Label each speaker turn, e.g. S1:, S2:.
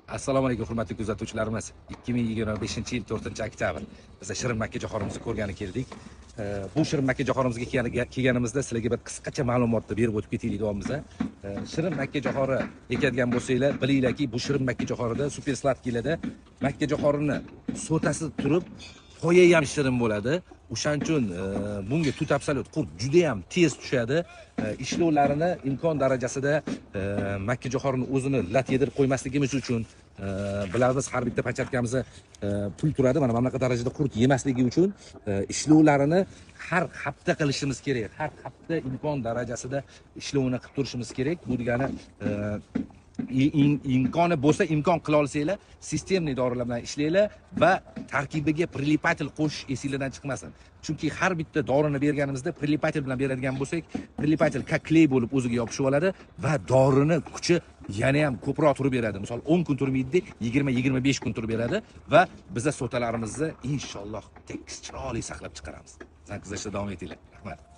S1: Assalomu alaykum hurmatli kuzatuvchilarimiz. 2025-yil 4-oktyabr biz Shirin Makka jo'xorimizni ko'rgani keldik. Bu Shirin Makka jo'xorimizga kelganimizda sizlarga bir qisqacha ma'lumotni berib o'tib ketaylik davomimizda. Shirin Makka jo'xori ekadigan bo'lsanglar, bilinglarki, bu Shirin Makka jo'xorida super sladkiylarda Makka jo'xorini so'tasi turib, foya ham shirin bo'ladi. O'shaning uchun bunga tut absolut qurt juda ham tez tushadi. Ishlovlarini imkon darajasida Makka jo'xorini o'zini lat yedirib qo'ymasligimiz uchun bilamiz, har bitta pachatkamizni pul turadi. Mana bunaqa darajada qurt yemasligi uchun ishlovlarini har hafta qilishimiz kerak. Har hafta imkon darajasida ishlovini qilib turishimiz kerak. Bu degani imkoni bo'lsa imkon qila olsanglar, sistemli dorilar bilan ishlanglar va tarkibiga prilipatel qo'shish esingizdan chiqmasin. Chunki har bitta dorini berganimizda prilipatel bilan beradigan bo'lsak, prilipatel kley bo'lib o'ziga yopishib oladi va dorini kuchi yana ham ko'proq turib beradi. Misol 10 kun turmaydi, 20-25 kun turib beradi va bizning so'talarimizni inshaalloh tekis chiroyli saqlab chiqaramiz. Sizlar kuzatishda davom etinglar. Rahmat.